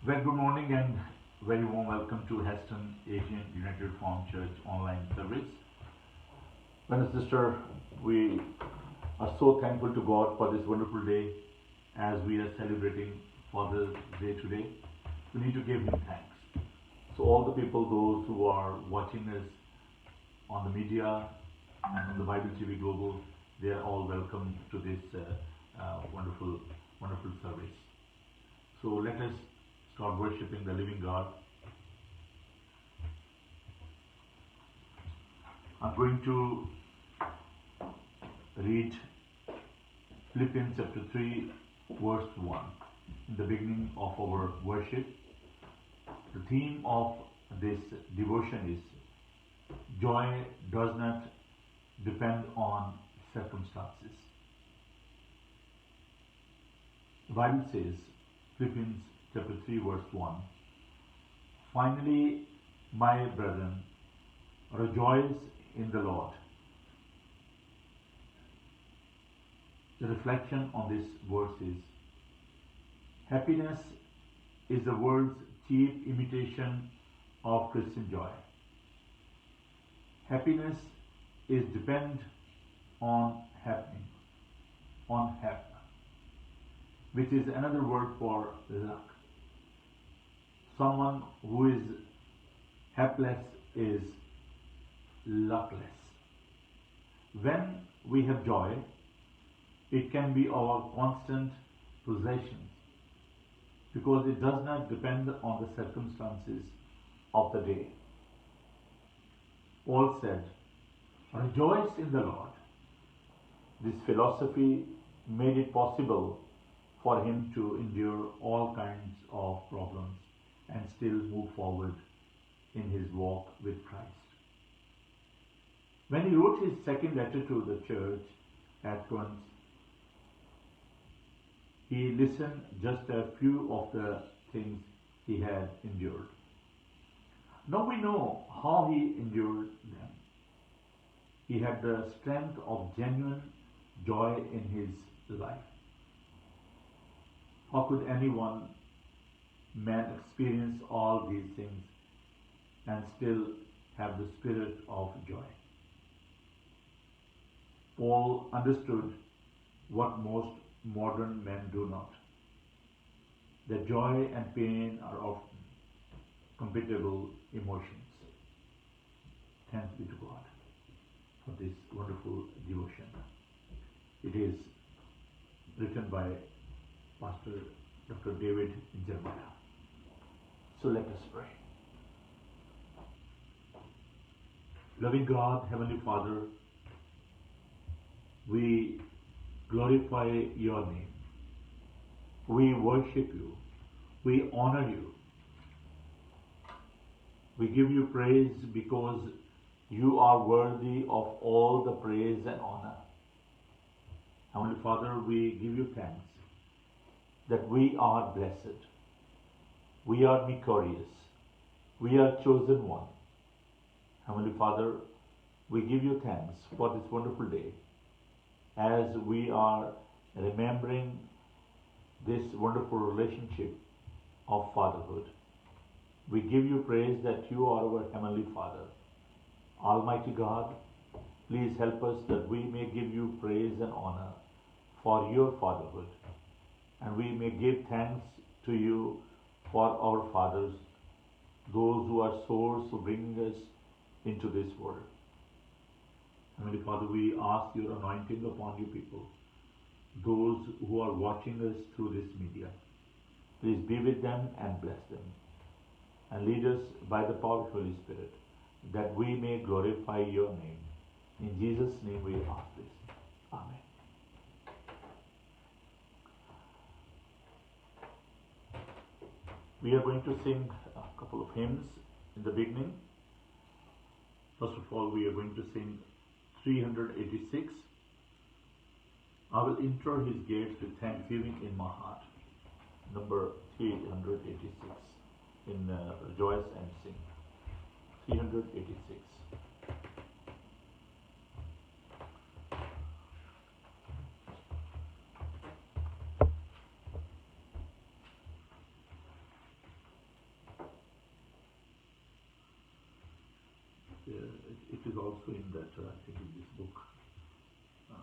Well, good morning and very warm welcome to Heston Asian United Reformed Church online service. Well, sister, we are so thankful to God for this wonderful day as we are celebrating Father's Day today. We need to give Him thanks. So, all the people, those who are watching us on the media and on the Bible TV Global, they are all welcome to this wonderful service. So, let us start worshipping the living God. I'm going to read Philippians chapter 3, verse 1 in the beginning of our worship. The theme of this devotion is joy does not depend on circumstances. The Bible says, Philippians chapter 3, verse 1, finally, my brethren, rejoice in the Lord. The reflection on this verse is, happiness is the world's chief imitation of Christian joy. Happiness is depend on happening, on happen, which is another word for luck. Someone who is hapless is luckless. When we have joy, it can be our constant possession because it does not depend on the circumstances of the day. Paul said, rejoice in the Lord. This philosophy made it possible for him to endure all kinds of problems and still move forward in his walk with Christ. When he wrote his second letter to the church at Corinth, he listened just a few of the things he had endured. Now we know how he endured them. He had the strength of genuine joy in his life. How could man experience all these things and still have the spirit of joy? Paul understood what most modern men do not. That joy and pain are often compatible emotions. Thanks be to God for this wonderful devotion. It is written by Pastor Dr. David Jeremiah. So let us pray. Loving God, Heavenly Father, we glorify your name. We worship you. We honor you. We give you praise because you are worthy of all the praise and honor. Heavenly Father, we give you thanks that we are blessed. We are victorious. We are chosen one. Heavenly Father, we give you thanks for this wonderful day as we are remembering this wonderful relationship of fatherhood. We give you praise that you are our Heavenly Father. Almighty God, please help us that we may give you praise and honor for your fatherhood. And we may give thanks to you for our fathers, those who are souls who bring us into this world. Heavenly Father, we ask your anointing upon you people, those who are watching us through this media. Please be with them and bless them. And lead us by the power of the Holy Spirit, that we may glorify your name. In Jesus' name we ask this. Amen. We are going to sing a couple of hymns in the beginning. First of all, we are going to sing 386. I will enter his gates with thanksgiving in my heart. Number 386 in Rejoice and Sing. 386. it is also in that, I think, in this book. I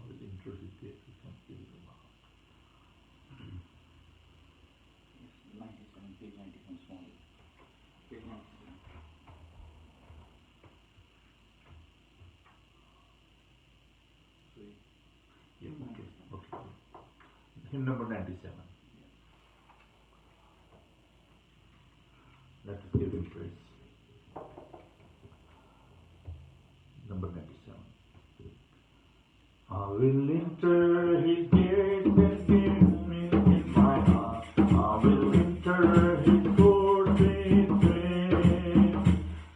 will introduce it. We can see it about. 97, page 91, small. Page 97. Yeah, okay. Hymn number 97. Let us give him praise. Number 97. I will enter his gates and give me in my heart. I will enter his courts with praise.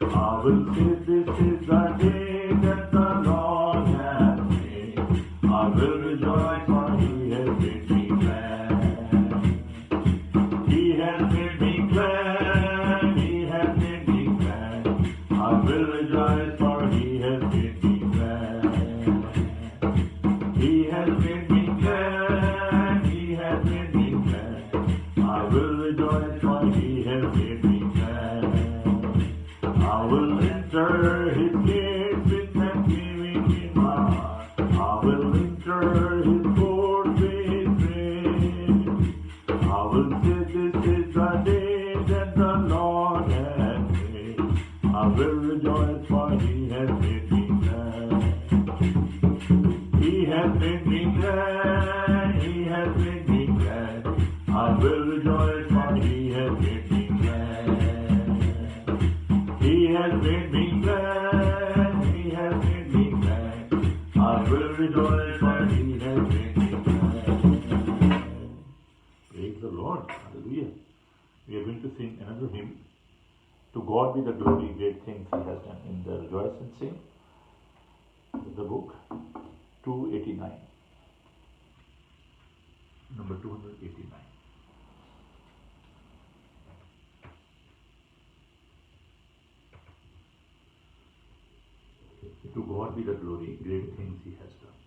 I will say this is the day that the Lord has made. I will rejoice for he has made me glad. He has made me glad. He has made me glad. I will rejoice for he has made me glad. He has made me glad. He has made me glad. I will rejoice for he has made me glad. I will enter his gates with thanksgiving in my heart. I will enter his courts with praise. I will say this is the day that the Lord has made. I will rejoice for he has made me glad. He has made me glad. He has made me glad. I will rejoice for he has made me glad. He has made me glad. He has made me glad. I will rejoice for he has made me glad. Praise the Lord. Hallelujah. We are going to sing another hymn. To God be the glory, great things he has done. In the Rejoice and Sing, the book, 289. Number 289. To God be the glory, great things he has done.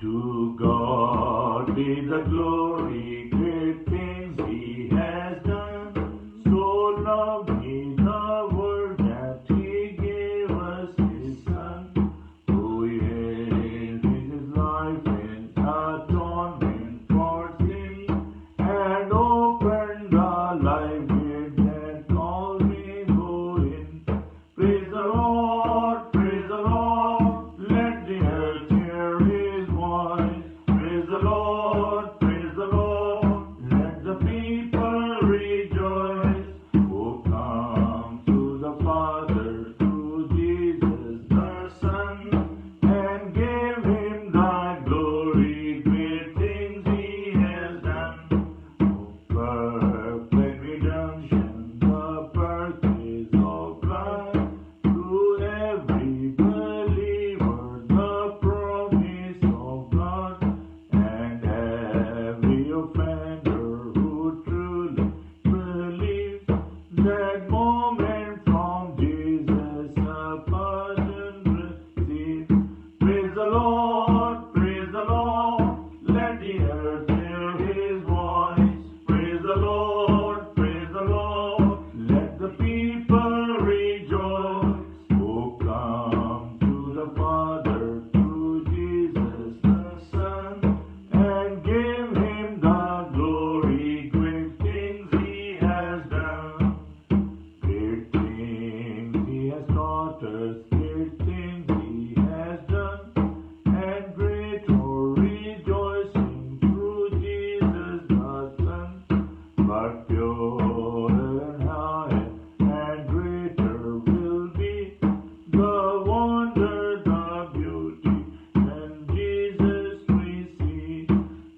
To God be the glory, great things he has done. So loved he the world that he gave us his Son, who gave his life in atonement for sin, and opened the life gate that all may go in. Praise the Lord, praise the Lord, let the earth hear his voice. Praise the Lord, praise the Lord, let the people rejoice. Who come to the Father through Jesus the Son, and gave him thy glory, great things he has done. Perfect redemption, the purchase of blood, to every believer the promise of God, and every offender who truly believes, that moment from Jesus a pardon receives. Praise the Lord, praise the Lord, let the earth hear his voice. Praise the Lord, praise the Lord, let the people rejoice. Who come to the Father through Jesus the Son, and give him the glory, great things he has done. Great things he has taught us, great things he has done, and greater rejoicing through Jesus the Son. But purer and higher and greater will be the wonder, the beauty, and Jesus we see.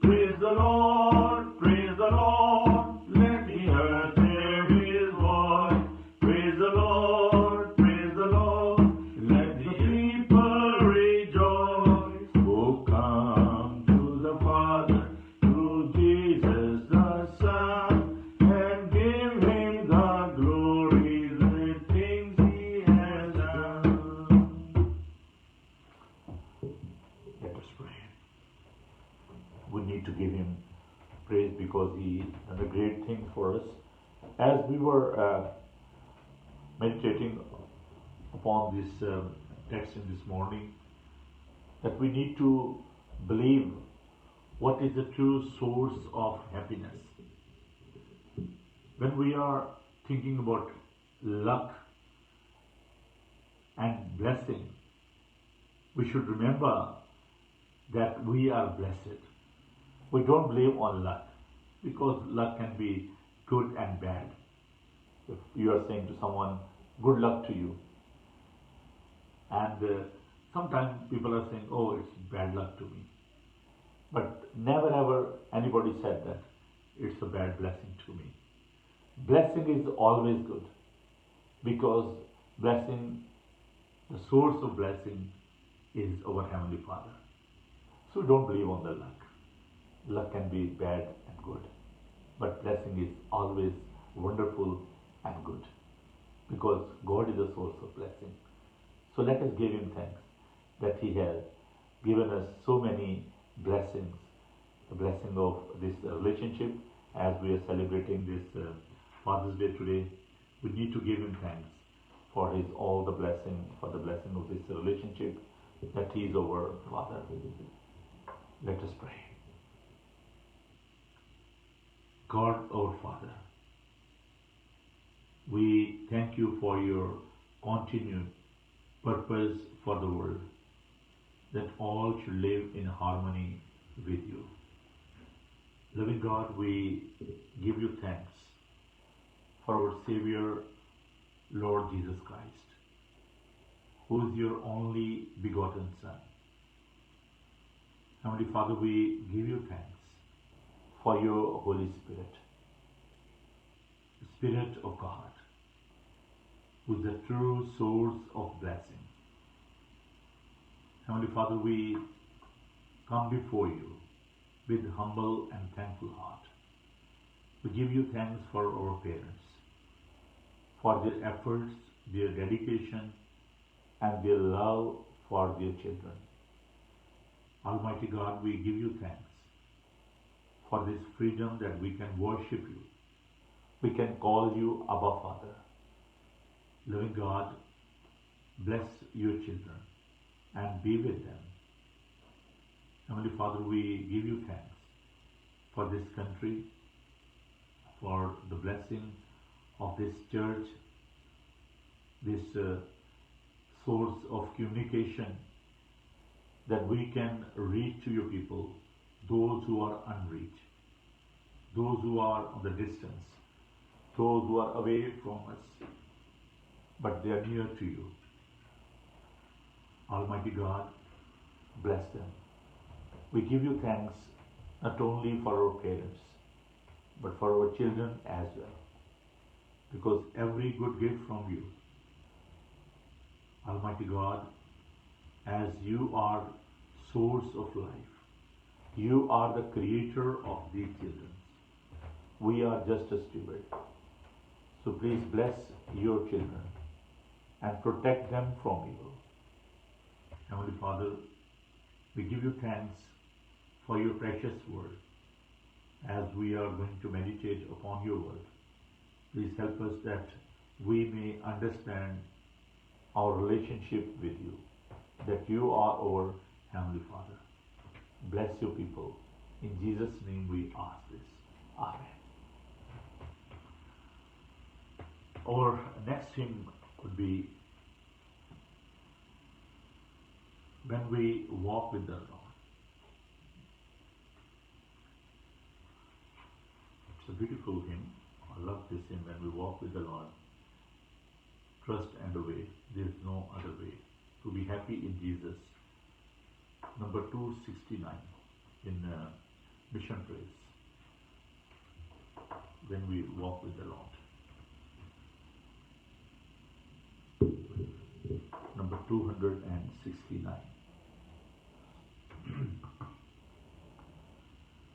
Praise the Lord, praise the Lord, let the earth hear his voice. Praise the Lord, praise the Lord, let the people rejoice. Who come to the Father through Jesus the Son, and give him the glory, the things he has done. Let us pray. We need to give him praise because he done a great thing for us, As we were meditating upon this text in this morning, that we need to believe what is the true source of happiness. When we are thinking about luck and blessing, we should remember that we are blessed. We don't believe on luck because luck can be good and bad. If you are saying to someone, good luck to you, and sometimes people are saying, oh, it's bad luck to me. But never ever anybody said that it's a bad blessing to me. Blessing is always good because blessing, the source of blessing is our Heavenly Father. So don't believe on the luck. Luck can be bad and good, but blessing is always wonderful and good because God is the source of blessing. So let us give Him thanks that He has given us so many blessings. The blessing of this relationship, as we are celebrating this Father's Day today, we need to give Him thanks for His all the blessing, for the blessing of this relationship, that He is our Father. Let us pray. God, our Father, we thank You for Your continued purpose for the world, that all should live in harmony with You. Loving God, we give You thanks for our Savior, Lord Jesus Christ, who is Your only begotten Son. Heavenly Father, we give You thanks for Your Holy Spirit, the Spirit of God, who is the true source of blessing. Heavenly Father, we come before You with humble and thankful heart. We give You thanks for our parents, for their efforts, their dedication, and their love for their children. Almighty God, we give You thanks for this freedom that we can worship You. We can call You Abba Father. Loving God, bless Your children and be with them. Heavenly Father, we give You thanks for this country, for the blessing of this church, this source of communication, that we can reach to Your people, those who are unreached, those who are on the distance, those who are away from us, but they are near to You. Almighty God, bless them. We give You thanks not only for our parents, but for our children as well, because every good gift from You, Almighty God, as You are source of life, You are the creator of these children. We are just a steward. So please bless Your children and protect them from evil. Heavenly Father, we give You thanks for Your precious word. As we are going to meditate upon Your word, please help us that we may understand our relationship with You, that You are our Heavenly Father. Bless Your people. In Jesus' name we ask this. Amen. Our next hymn would be When We Walk with the Lord. It's a beautiful hymn. I love this hymn, When We Walk with the Lord. Trust and obey. There is no other way. To be happy in Jesus. Number 269 in Mission Praise. When We Walk with the Lord. Number 269.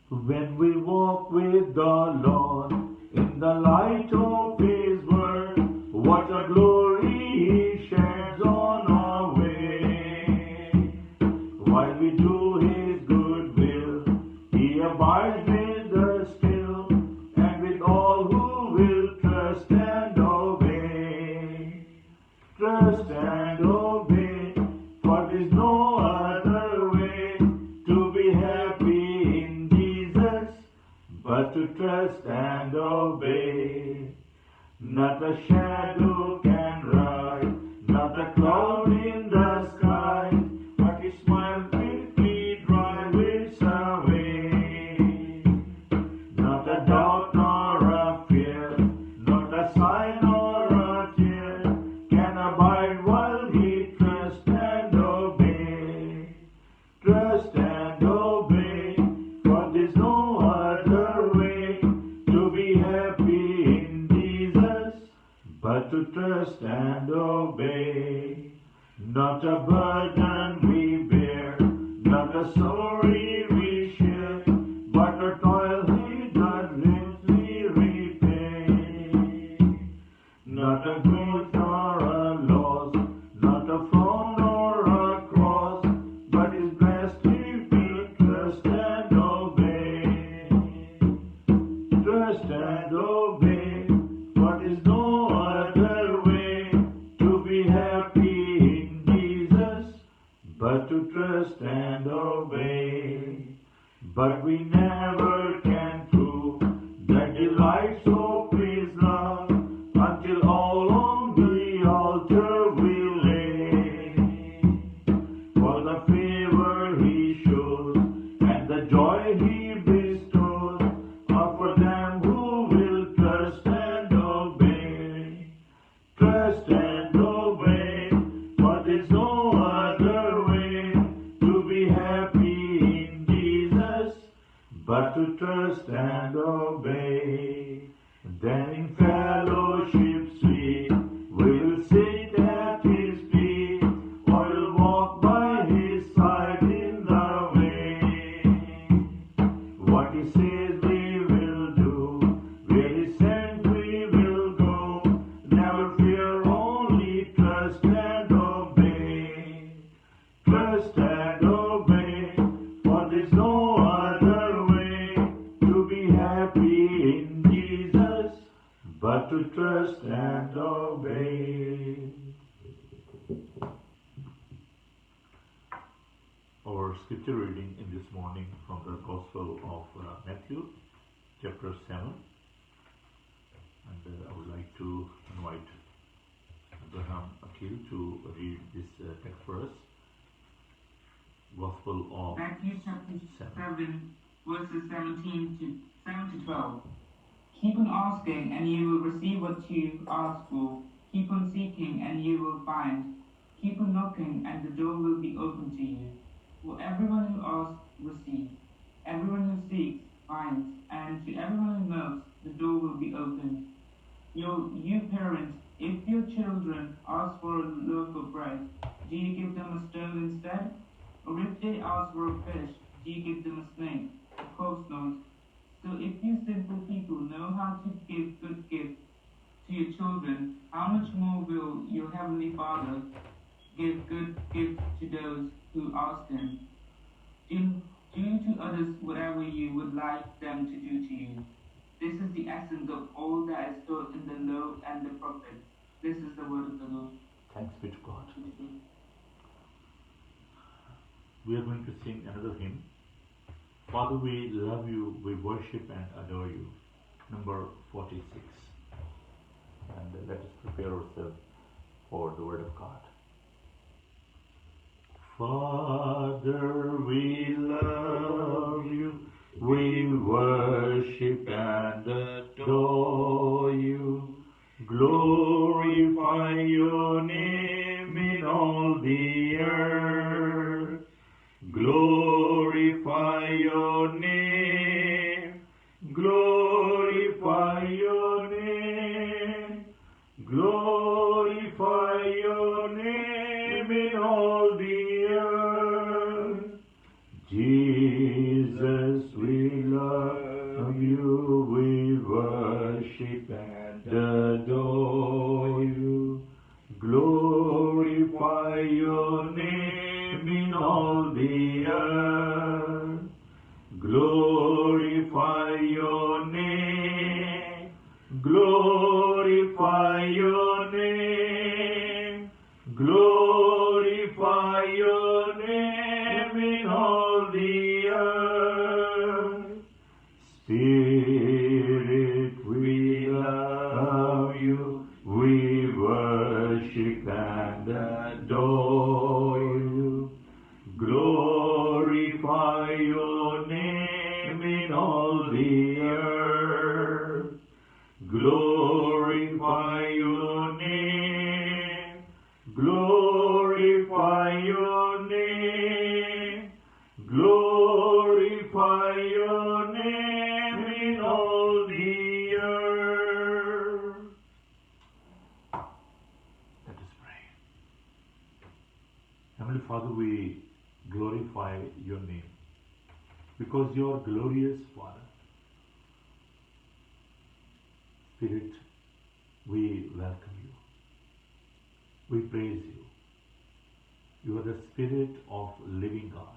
When we walk with the Lord in the light of His word, what a glory He sheds on our way. While we do His good will, He abides with us still, and with all who will trust and obey. Not a shadow can ride, not a cloud in the sky, but His smile quickly drives away. Not a doubt nor a fear, not a sign or a tear, can abide while we trust and obey. Trust and obey, for there's no other way to be happy in Jesus, but to trust and obey. Not a burden we bear, not a sorry we share, but a toil He doth richly repay. Not a grief nor a loss, not a frown nor a cross, but is blessed if we trust and obey. Trust and obey, for there's no other way to be happy in Jesus, but to trust and obey. But we never can prove the delights of His love until all on the altar we lay. For the favor He shows and the joy He bestows are for them who will trust and obey. Trust and obey, for there's no other way to be happy in Jesus, but to trust and obey. Then in fellowship sweet, we'll sit at His feet, or we'll walk by His side in the way. What He says we will do, where He sends we will go. Never fear, only trust and obey. Trust and obey, for there's no other way to be happy in Jesus, but to trust and obey. Our scripture reading in this morning from the Gospel of Matthew, chapter 7. And I would like to invite Abraham Akil to read this text for us. Gospel of Matthew chapter 7, verses 7 to 12. Keep on asking, and you will receive what you ask for. Keep on seeking, and you will find. Keep on knocking, and the door will be opened to you. For everyone who asks receives, everyone who seeks finds, and to everyone who knocks, the door will be opened. You parents, if your children ask for a loaf of bread, do you give them a stone instead? Or if they ask for a fish, do you give them a snake? Of course not. So if you simple people know how to give good gifts to your children, how much more will your heavenly Father give good gifts to those who ask Him? Do to others whatever you would like them to do to you. This is the essence of all that is taught in the law and the prophets. This is the word of the Lord. Thanks be to God. We are going to sing another hymn. Father, we love you, we worship and adore you. Number 46. And let us prepare ourselves for the word of God. Father, we love you, we worship and adore you. Glorify your name in all the earth. Glorify your name. Glorify your name. Glorify your name in all the earth. Jesus, we love you, we worship and adore you. Glorify your name in all the earth. Glorify your name. Glorify your name. Glorify your name in all the earth. Spirit Heavenly Father, we glorify your name because you are glorious, Father. Spirit, we welcome you. We praise you. You are the Spirit of living God.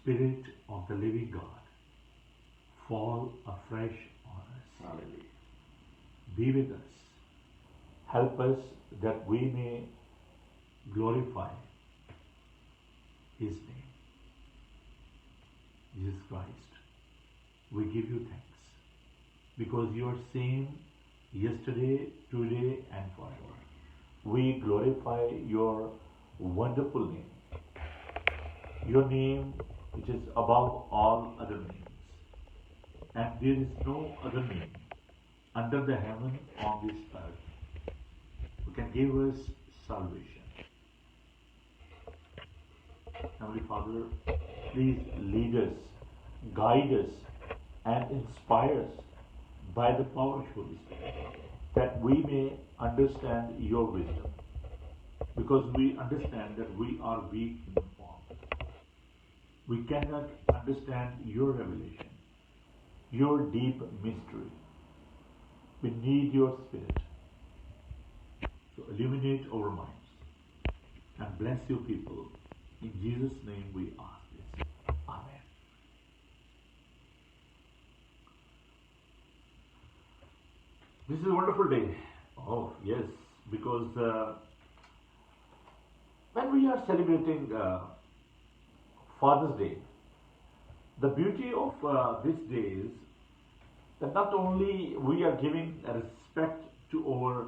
Spirit of the living God, fall afresh on us. Hallelujah. Be with us. Help us that we may glorify His name. Jesus Christ, we give you thanks because you are same yesterday, today, and forever. We glorify your wonderful name. Your name which is above all other names. And there is no other name under the heaven on this earth who can give us salvation. Heavenly Father, please lead us, guide us, and inspire us by the power of Holy Spirit, that we may understand your wisdom, because we understand that we are weak in the form. We cannot understand your revelation, your deep mystery. We need your Spirit. So illuminate our minds and bless your people. In Jesus' name we ask this. Amen. This is a wonderful day. Oh, yes, because when we are celebrating Father's Day, the beauty of this day is that not only we are giving respect to our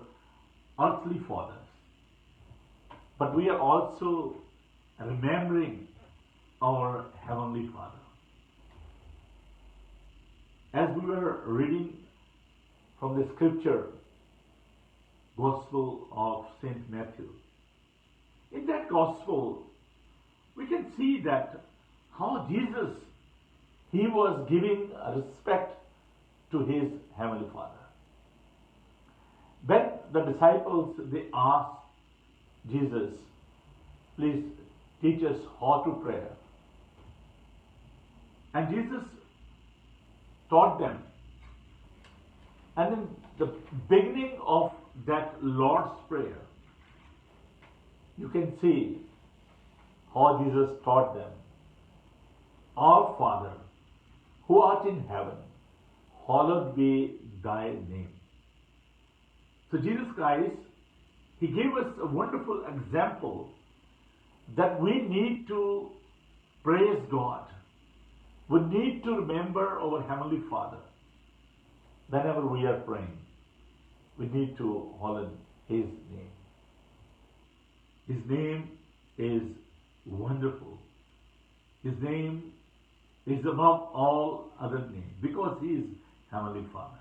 earthly fathers, but we are also remembering our Heavenly Father. As we were reading from the scripture, Gospel of St. Matthew, in that Gospel, we can see that how Jesus, he was giving respect to his Heavenly Father. When the disciples, they asked Jesus, please teach us how to pray. And Jesus taught them. And in the beginning of that Lord's Prayer, you can see how Jesus taught them. Our Father, who art in heaven, hallowed be thy name. So Jesus Christ, he gave us a wonderful example that we need to praise God. We need to remember our Heavenly Father. Whenever we are praying, we need to hallow His name. His name is wonderful. His name is above all other names because He is Heavenly Father.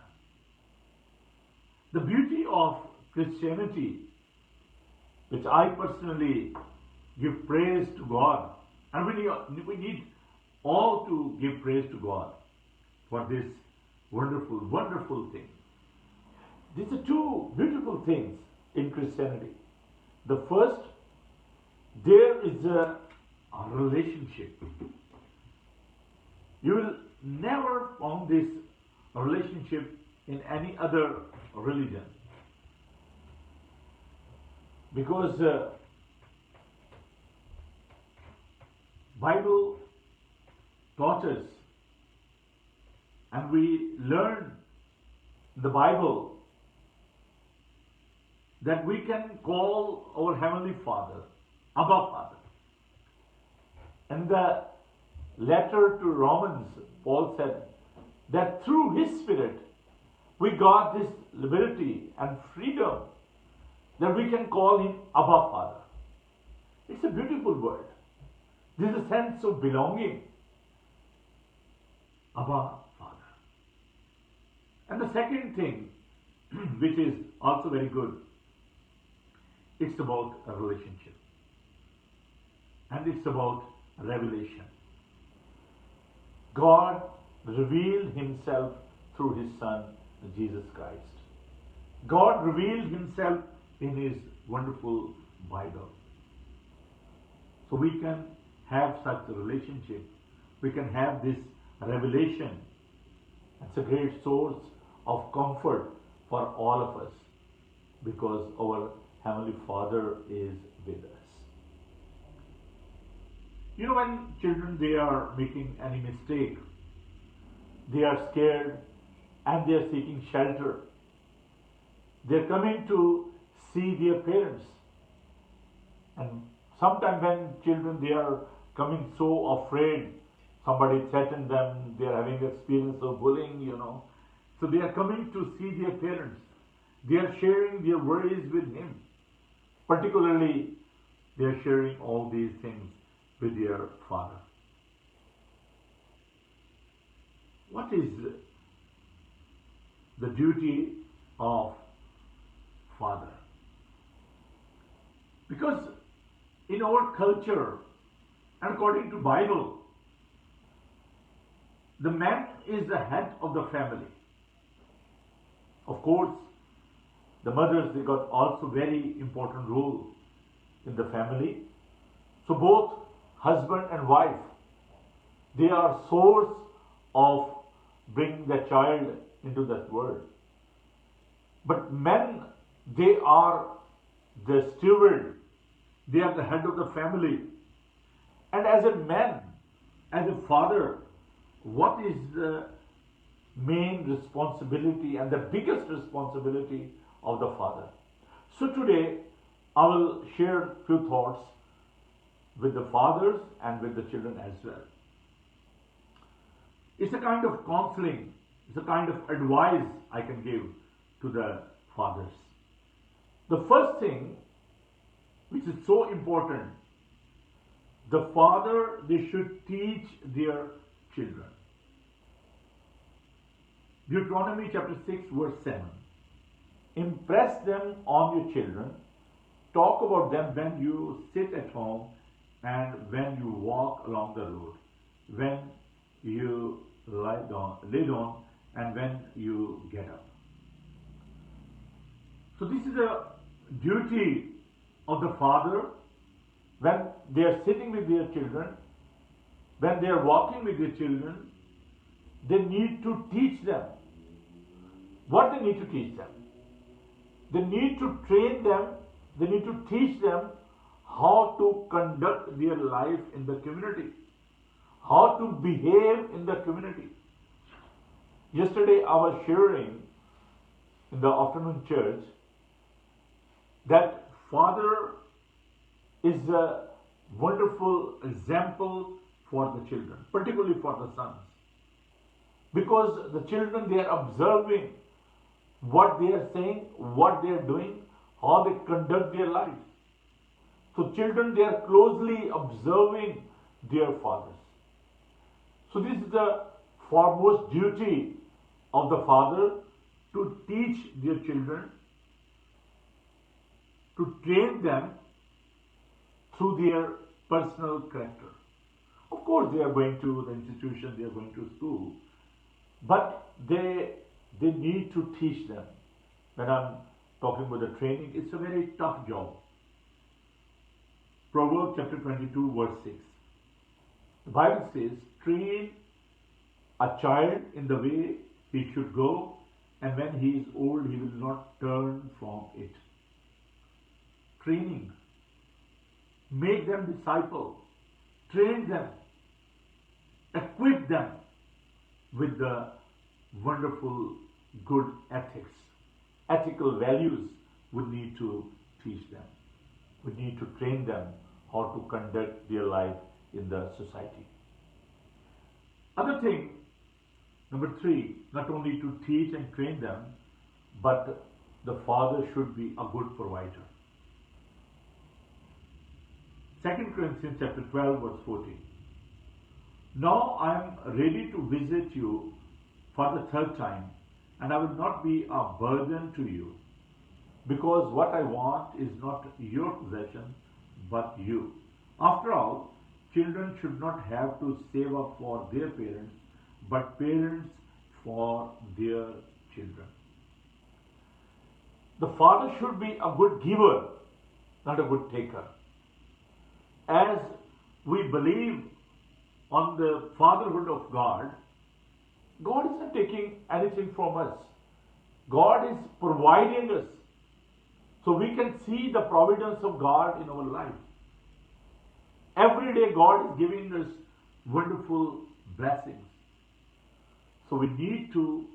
The beauty of Christianity, which I personally give praise to God, and we need all to give praise to God for this wonderful, wonderful thing. These are two beautiful things in Christianity. The first, there is a relationship. You will never find this relationship in any other religion. Because Bible taught us, and we learn in the Bible that we can call our Heavenly Father Abba Father. In the letter to Romans, Paul said that through His Spirit we got this liberty and freedom that we can call Him Abba Father. It's a beautiful word. There's a sense of belonging. Abba Father. And the second thing, which is also very good, it's about a relationship. And it's about revelation. God revealed Himself through His Son, Jesus Christ. God revealed Himself in His wonderful Bible. So we can have such a relationship. We can have this revelation. It's a great source of comfort for all of us because our Heavenly Father is with us. You know, when children they are making any mistake, they are scared and they are seeking shelter. They are coming to see their parents. And sometimes when children they are coming so afraid, somebody threatened them, they are having experience of bullying, So they are coming to see their parents. They are sharing their worries with him. Particularly, they are sharing all these things with their father. What is the duty of father? Because in our culture, and according to Bible, the man is the head of the family. Of course, the mothers, they got also very important role in the family. So both husband and wife, they are source of bringing the child into that world. But men, they are the steward. They are the head of the family. And as a man, as a father, what is the main responsibility and the biggest responsibility of the father? So today, I will share a few thoughts with the fathers and with the children as well. It's a kind of counseling, it's a kind of advice I can give to the fathers. The first thing, which is so important, the father, they should teach their children. Deuteronomy chapter 6 verse 7. Impress them on your children. Talk about them when you sit at home and when you walk along the road, when you lay down and when you get up. So this is a duty of the father when they are sitting with their children, when they are walking with their children. They need to teach them. What they need to teach them? They need to train them, they need to teach them how to conduct their life in the community, how to behave in the community. Yesterday I was sharing in the afternoon church that father is a wonderful example for the children, particularly for the sons. Because the children, they are observing what they are saying, what they are doing, how they conduct their lives. So children, they are closely observing their fathers. So this is the foremost duty of the father, to teach their children, to train them through their personal character. Of course, they are going to the institution, they are going to school, but they need to teach them. When I'm talking about the training, it's a very tough job. Proverbs chapter 22 verse 6. The Bible says, train a child in the way he should go, and when he is old, he will not turn from it. Training. Make them disciples. Train them. Equip them with the wonderful good ethics. Ethical values we need to teach them. We need to train them how to conduct their life in the society. Other thing, number 3, not only to teach and train them, but the father should be a good provider. 2 Corinthians chapter 12 verse 14. Now I am ready to visit you for the 3rd time, and I will not be a burden to you, because what I want is not your possession, but you. After all, children should not have to save up for their parents, but parents for their children. The father should be a good giver, not a good taker. as we believe on the fatherhood of God, God is not taking anything from us. God is providing us. So we can see the providence of God in our life. Every day God is giving us wonderful blessings. So we need to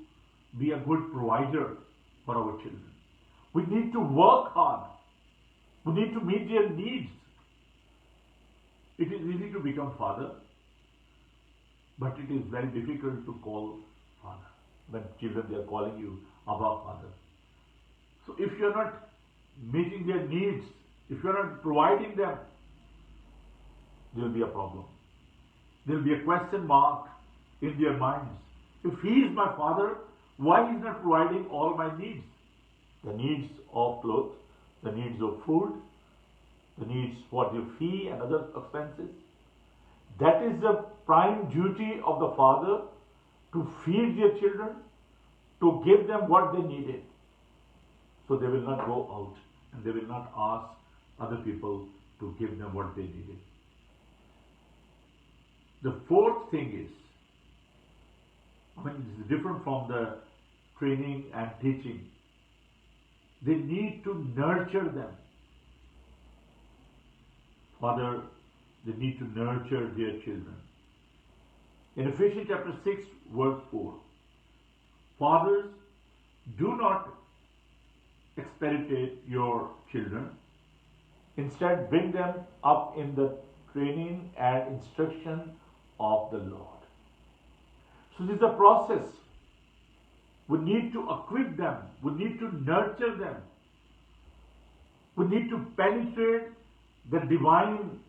be a good provider for our children. We need to work hard. We need to meet their needs. It is easy to become father, but it is very difficult to call father. When children, they are calling you Abba, Father. So if you are not meeting their needs, if you are not providing them, there will be a problem. There will be a question mark in their minds. If he is my father, why he is not providing all my needs? The needs of clothes, the needs of food, the needs for their fee and other expenses. That is the prime duty of the father, to feed their children, to give them what they needed. So they will not go out and they will not ask other people to give them what they needed. The fourth thing is, it is different from the training and teaching. They need to nurture them. Father, they need to nurture their children. In Ephesians chapter 6, verse 4, fathers, do not experitate your children. Instead, bring them up in the training and instruction of the Lord. So this is a process. We need to equip them. We need to nurture them. We need to penetrate the divine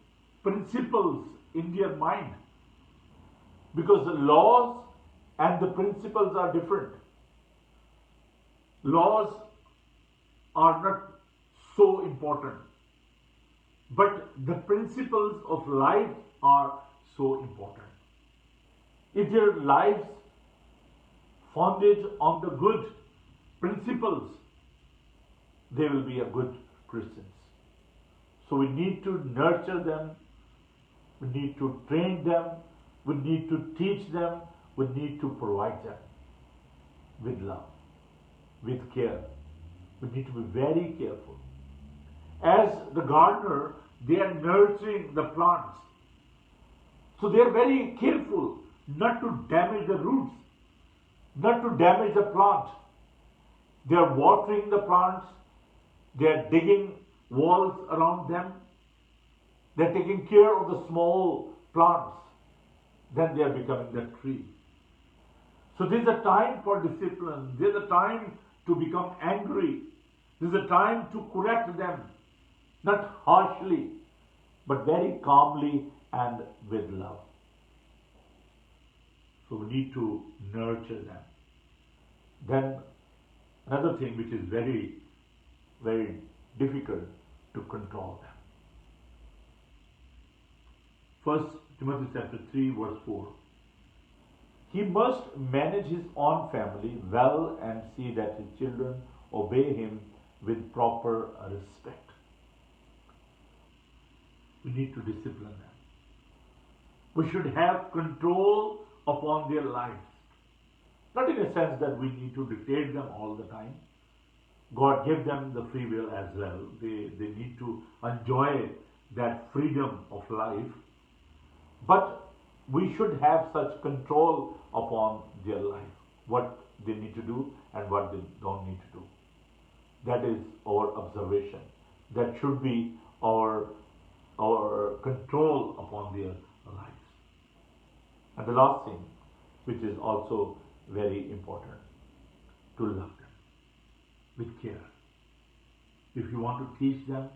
principles in their mind. Because the laws and the principles are different. Laws are not so important. But the principles of life are so important. If their lives founded on the good principles, they will be a good Christians. So we need to nurture them, we need to train them, we need to teach them, we need to provide them with love, with care. We need to be very careful. As the gardener, they are nurturing the plants. So they are very careful not to damage the roots, not to damage the plant. They are watering the plants, they are digging walls around them, they are taking care of the small plants, then they are becoming the tree. So this is a time for discipline, this is a time to become angry, this is a time to correct them, not harshly, but very calmly and with love. So we need to nurture them. Then another thing which is very, very difficult to control them. First Timothy chapter 3 verse 4. He must manage his own family well and see that his children obey him with proper respect. We need to discipline them. We should have control upon their lives. Not in a sense that we need to dictate them all the time. God gave them the free will as well. They need to enjoy that freedom of life. But we should have such control upon their life. What they need to do and what they don't need to do. That is our observation. That should be our control upon their lives. And the last thing, which is also very important, to love them with care. If you want to teach them,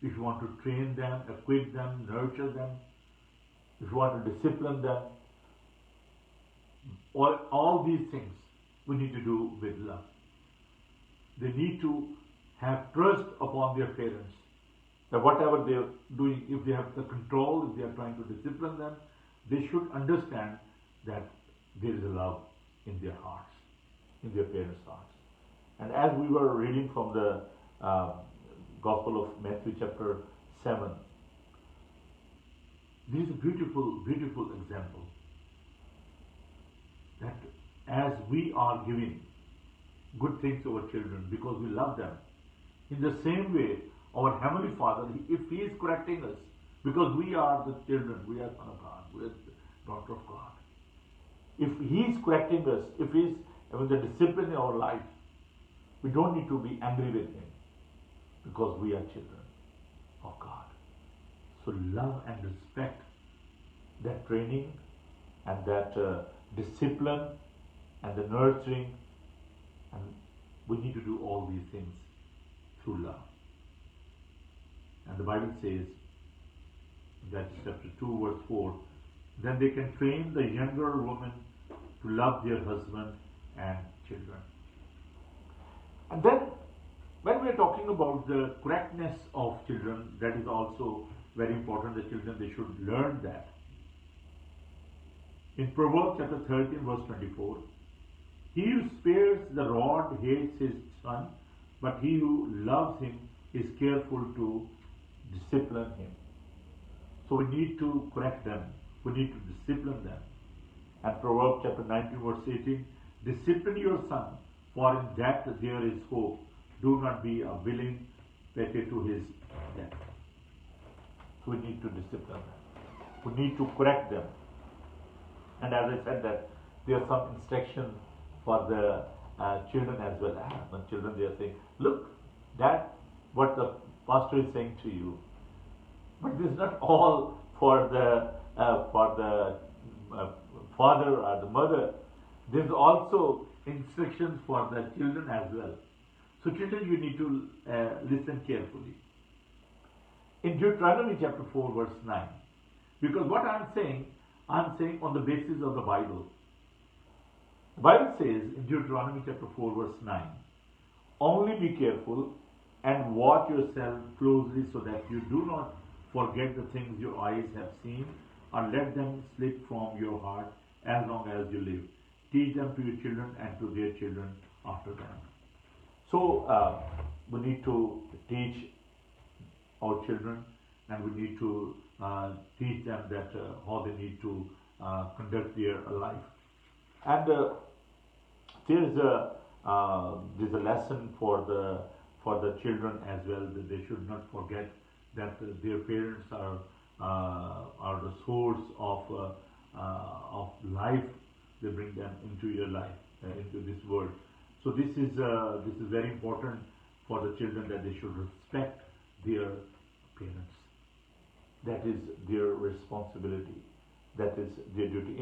if you want to train them, equip them, nurture them, if you want to discipline them, all these things we need to do with love. They need to have trust upon their parents. That whatever they are doing, if they have the control, if they are trying to discipline them, they should understand that there is a love in their hearts, in their parents' hearts. And as we were reading from the Gospel of Matthew chapter 7, This is a beautiful, beautiful example that as we are giving good things to our children because we love them, in the same way, our Heavenly Father, if He is correcting us, because we are the children, we are son of God, we are the daughter of God. If He is correcting us, if He is with the discipline in our life, we don't need to be angry with Him because we are children of God. So love and respect that training and that discipline and the nurturing, and we need to do all these things through love. And the Bible says, that is chapter 2 verse 4, then they can train the younger women to love their husband and children. And then when we are talking about the correctness of children, that is also very important. The children, they should learn that. In Proverbs chapter 13 verse 24, he who spares the rod hates his son, but he who loves him is careful to discipline him. So we need to correct them. We need to discipline them. And Proverbs chapter 19 verse 18, discipline your son, for in that there is hope. Do not be a willing party to his death. So we need to discipline them. We need to correct them. And as I said that there are some instructions for the children as well. When children, they are saying, look, Dad, what the pastor is saying to you. But this is not all for the father or the mother. There is also instructions for the children as well. So children, you need to listen carefully. In Deuteronomy chapter 4 verse 9, because what I'm saying on the basis of the Bible. The Bible says in Deuteronomy chapter 4 verse 9, only be careful and watch yourself closely so that you do not forget the things your eyes have seen, or let them slip from your heart as long as you live. Teach them to your children and to their children after them. So we need to teach our children, and we need to teach them that how they need to conduct their life. And there's a lesson for the children as well, that they should not forget that their parents are the source of life. They bring them into your life, into this world. So this is very important for the children, that they should respect their parents. That is their responsibility. That is their duty.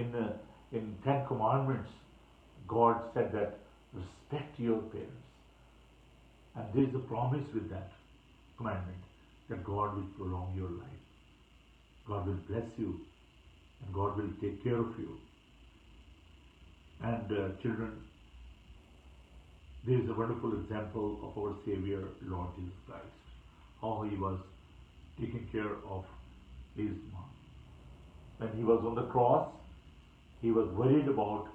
In 10 Commandments, God said that respect your parents. And there is a promise with that commandment, that God will prolong your life. God will bless you, and God will take care of you. And children, there is a wonderful example of our Savior, Lord Jesus Christ, how He was taking care of His mom. When He was on the cross, He was worried about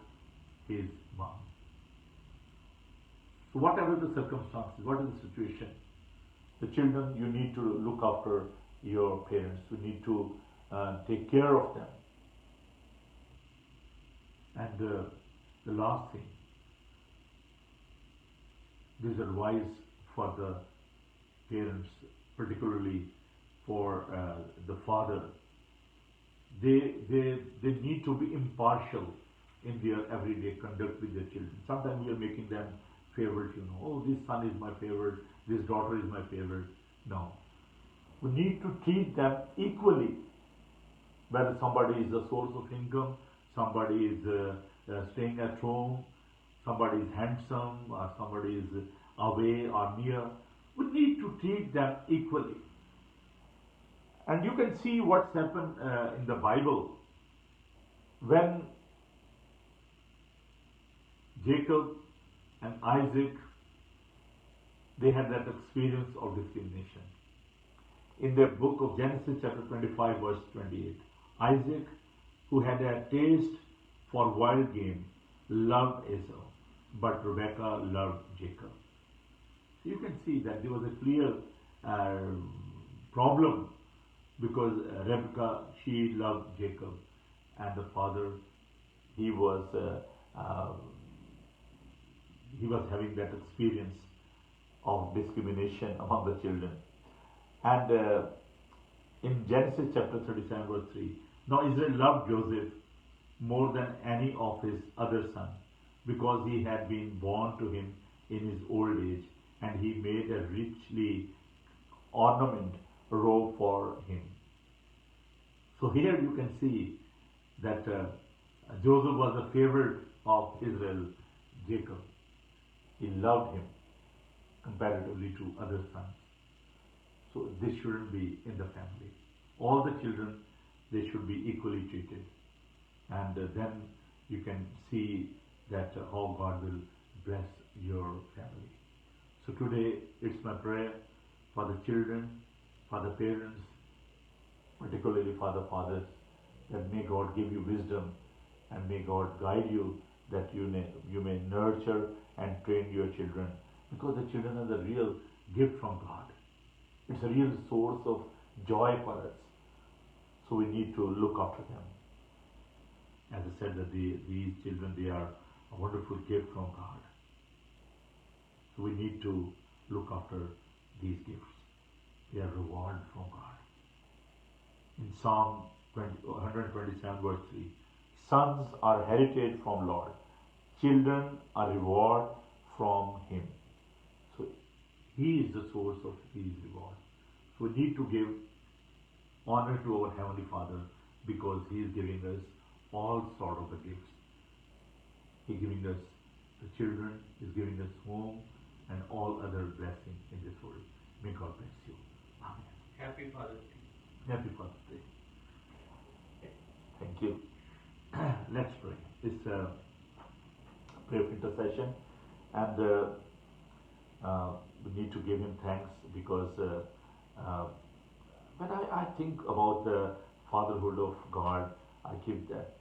His mom. So whatever the circumstances, whatever the situation, the children, you need to look after your parents. You need to take care of them. And the last thing, this advice for the parents, particularly for the father. They need to be impartial in their everyday conduct with their children. Sometimes we are making them favorite, oh, this son is my favorite, this daughter is my favorite. No. We need to treat them equally. Whether somebody is a source of income, somebody is staying at home, somebody is handsome, or somebody is away or near, we need to treat them equally. And you can see what's happened in the Bible when Jacob and Isaac, they had that experience of discrimination. In the book of Genesis chapter 25 verse 28, Isaac, who had a taste for wild game, loved Esau, but Rebekah loved Jacob. So you can see that there was a clear problem because Rebecca, she loved Jacob, and the father, he was uh, uh, he was having that experience of discrimination among the children. And in Genesis chapter 37, verse 3, now Israel loved Joseph more than any of his other sons, because he had been born to him in his old age, and he made a richly ornament robe for him. So here you can see that Joseph was a favorite of Israel, Jacob. He loved him comparatively to other sons. So this shouldn't be in the family. All the children, they should be equally treated. And then you can see that how God will bless your family. So today it's my prayer for the children, for the parents, particularly for the fathers, that may God give you wisdom and may God guide you, that you may nurture and train your children, because the children are the real gift from God. It's a real source of joy for us. So we need to look after them. As I said, that these children, they are a wonderful gift from God. So we need to look after these gifts. They are reward from God. In Psalm 127, verse 3, sons are heritage from Lord, children are reward from Him. So He is the source of these rewards. So we need to give honor to our Heavenly Father, because He is giving us all sort of the gifts. He is giving us the children, He is giving us home, and all other blessings in this world. May God bless you. Amen. Happy Father's Day. Happy Father's Day. Thank you. Let's pray. It's a prayer of intercession, and we need to give Him thanks, because when I think about the fatherhood of God, I give that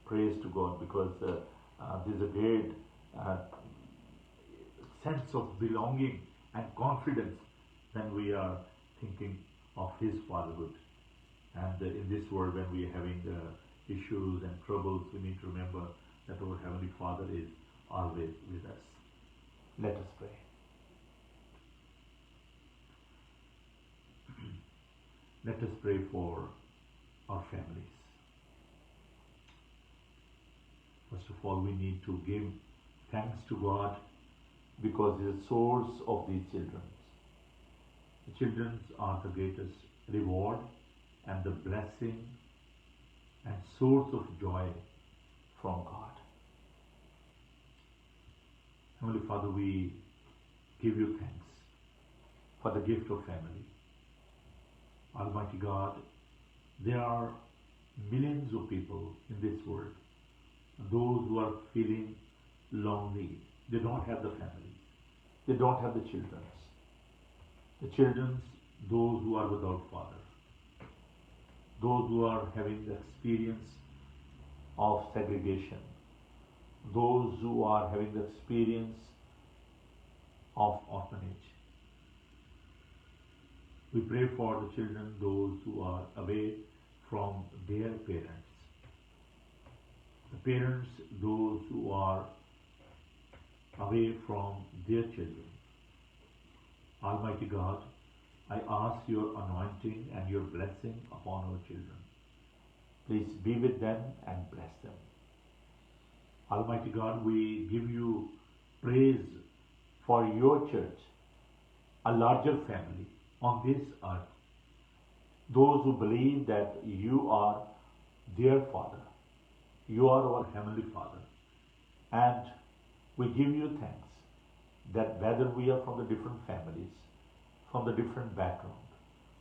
praise to God, because there's a great sense of belonging and confidence when we are thinking of His fatherhood. And in this world, when we are having issues and troubles, we need to remember that our Heavenly Father is always with us. Let us pray. Let us pray for our families. First of all, we need to give thanks to God, because He is the source of these children. The children are the greatest reward and the blessing and source of joy from God. Heavenly Father, we give you thanks for the gift of family. Almighty God, there are millions of people in this world, those who are feeling lonely. They don't have the family. They don't have the children. The children, those who are without father. Those who are having the experience of segregation. Those who are having the experience of orphanage. We pray for the children, those who are away from their parents. The parents, those who are away from their children. Almighty God, I ask your anointing and your blessing upon our children. Please be with them and bless them. Almighty God, we give you praise for your church, a larger family on this earth. Those who believe that you are their Father. You are our Heavenly Father. And we give you thanks that whether we are from the different families, from the different background,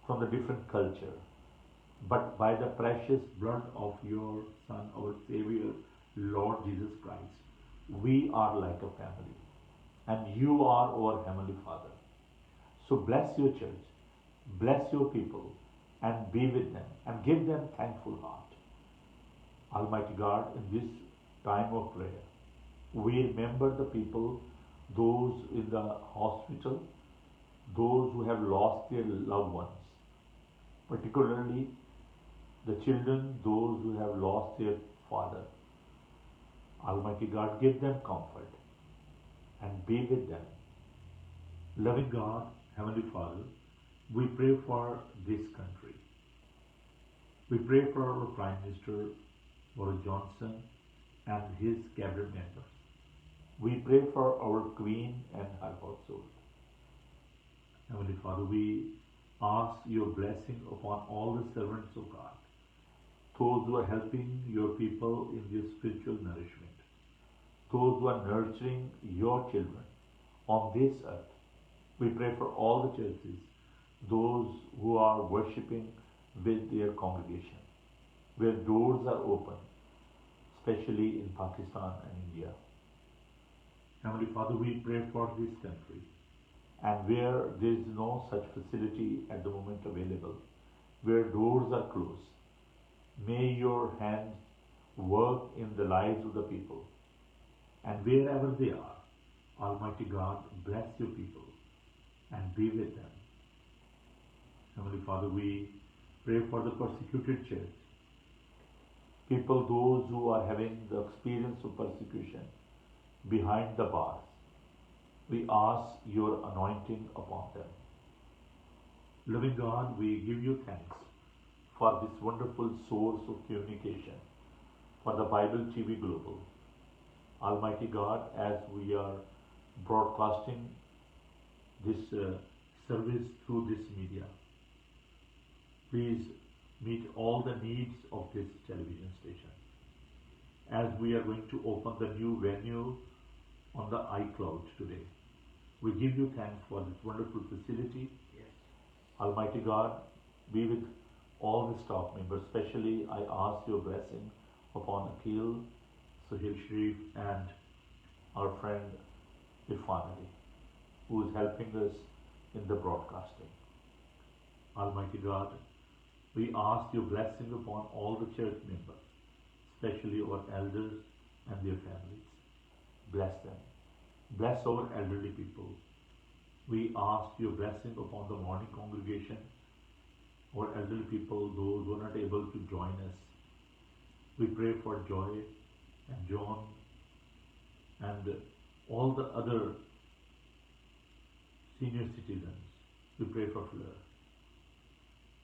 from the different culture, but by the precious blood of your Son, our Savior, Lord Jesus Christ, we are like a family. And you are our Heavenly Father. So bless your church, bless your people, and be with them, and give them thankful heart. Almighty God, in this time of prayer, we remember the people, those in the hospital, those who have lost their loved ones. particularly the children, those who have lost their father. Almighty God, give them comfort and be with them. Loving God, Heavenly Father, we pray for this country. We pray for our Prime Minister, Boris Johnson, and his cabinet members. We pray for our Queen and her household. Heavenly Father, we ask your blessing upon all the servants of God, those who are helping your people in their spiritual nourishment, those who are nurturing your children on this earth. We pray for all the churches, those who are worshipping with their congregation, where doors are open, especially in Pakistan and India. Heavenly Father, we pray for this country, and where there is no such facility at the moment available, where doors are closed, may your hand work in the lives of the people, and wherever they are, Almighty God, bless your people and be with them. Heavenly Father, we pray for the persecuted church, people, those who are having the experience of persecution behind the bars. We ask your anointing upon them. Loving God, we give you thanks for this wonderful source of communication, for the Bible TV Global. Almighty God, as we are broadcasting this service through this media, please meet all the needs of this television station. As we are going to open the new venue on the iCloud today, we give you thanks for this wonderful facility. Yes. Almighty God, be with all the staff members. Especially, I ask your blessing upon Akhil, Sahil Sharif, and our friend Irfan Ali, who is helping us in the broadcasting. Almighty God, we ask your blessing upon all the church members, especially our elders and their families. Bless them. Bless our elderly people. We ask your blessing upon the morning congregation, our elderly people, those who are not able to join us. We pray for Joy and John and all the other senior citizens. We pray for Fleur.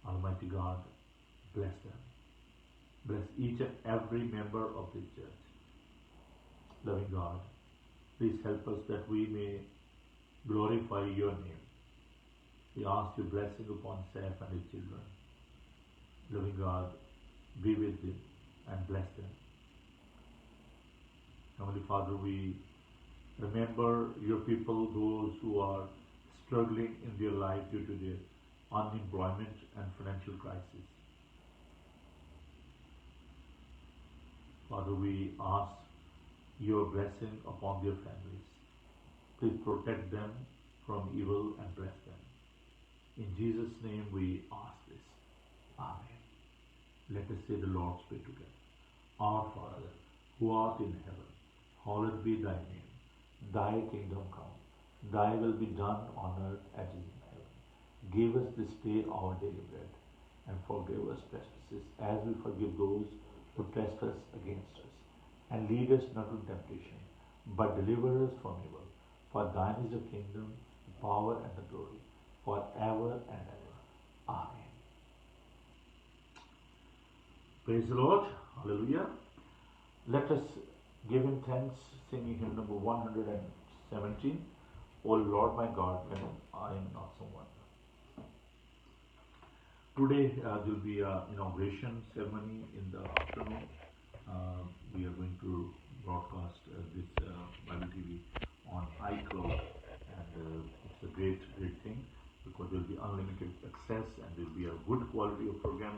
Almighty God, bless them. Bless each and every member of this church. Loving God, please help us that we may glorify your name. We ask your blessing upon Saif and his children. Loving God, be with them and bless them. Heavenly Father, we remember your people, those who are struggling in their life due to their unemployment and financial crisis. Father, we ask your blessing upon their families. Please protect them from evil and bless them. In Jesus' name we ask this. Amen. Let us say the Lord's Prayer together. Our Father, who art in heaven, hallowed be thy name. Thy kingdom come. Thy will be done on earth as it is in heaven. Give us this day our daily bread, and forgive us trespasses as we forgive those who trespass against us. And lead us not into temptation, but deliver us from evil. For thine is the kingdom, the power, and the glory, forever and ever. Amen. Praise the Lord. Hallelujah. Let us give him thanks, singing hymn number 117. O Lord my God, when I am not someone. Today there will be an inauguration ceremony in the afternoon. We are going to broadcast this Bible TV on iCloud, and it's a great thing because there will be unlimited access and there will be a good quality of program.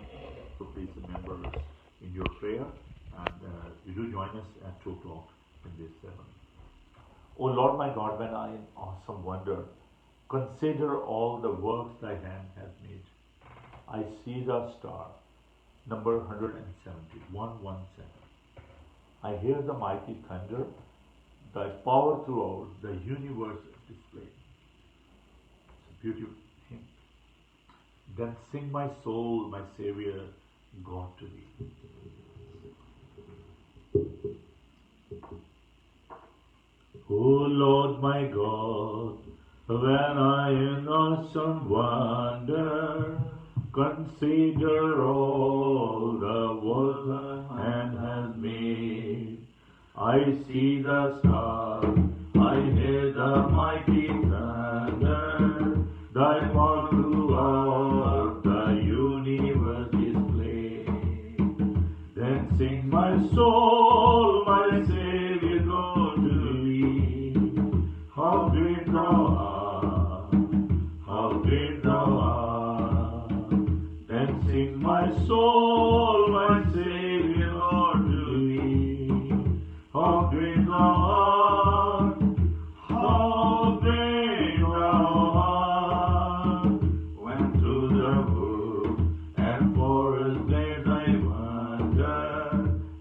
So please remember us in your prayer, and you do join us at 2 o'clock in this ceremony. O Lord my God, when I in awesome wonder consider all the works thy hand has made, I see the star, number 117. I hear the mighty thunder, thy power throughout the universe is displayed. It's a beautiful thing. Then sing my soul, my Savior, God to thee. O Lord my God, when I in awesome wonder consider all the world thy hand has made, I see the stars, I hear the mighty thunder, thy power throughout the universe displayed. Then sing my soul, my Savior, God to thee. How great thou art, how great thou art. Then sing my soul, my Savior, God to thee. How great thou art, how great thou art. When through the wood and forest there thy wonder,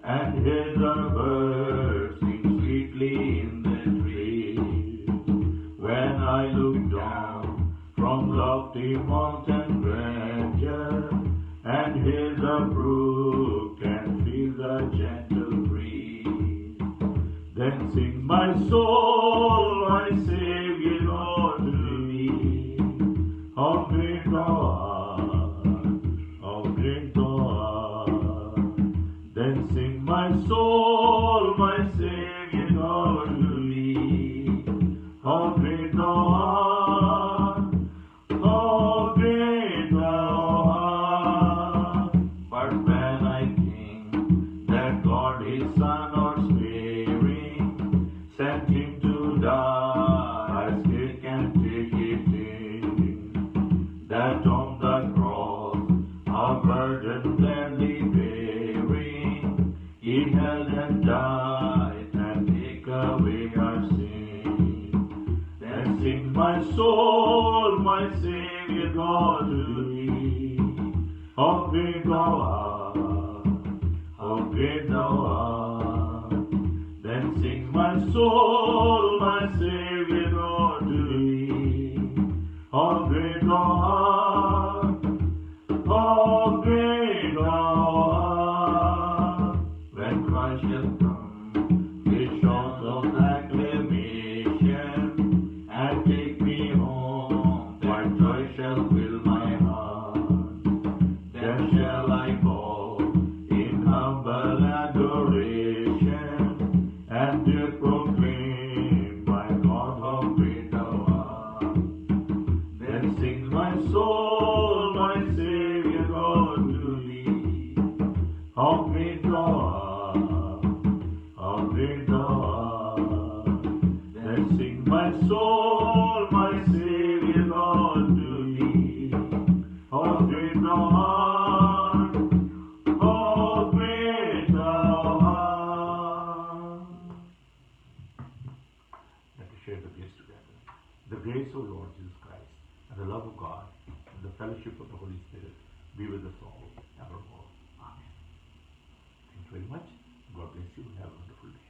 and hear the birds sing sweetly in the trees. When I look down from lofty mountain grandeur, and hear the brook and feel the gentle breeze, then sing my soul, my Savior, Lord, to thee. How great thou art, how great thou art. Then sing my soul, my Savior, Lord, to thee. How great thou art, how great thou art. But when I think that God his Son or sparing sent him to die, I still can't take it in, that on the cross our burden gladly bearing, he held and died and take away our sin. Then sing my soul, my Savior, God to thee. How great thou art, how great thou art. Then sing my soul, my Savior, God to thee. How great thou art, how great thou art. When Christ shall come with shouts of acclamation and take me home, that joy shall fill my heart. Then shall I fall in humble adoration and dare proclaim, my God, how great thou art. Then sing my soul, my Savior, God to thee. How great thou art, how great thou art. Then sing my soul, my Savior, God to thee. How great thou art, how great thou art. Let us share the grace together. The grace of Lord Jesus Christ, and the love of God, and the fellowship of the Holy Spirit be with us all evermore. Amen. Thank you very much. God bless you. Have a wonderful day.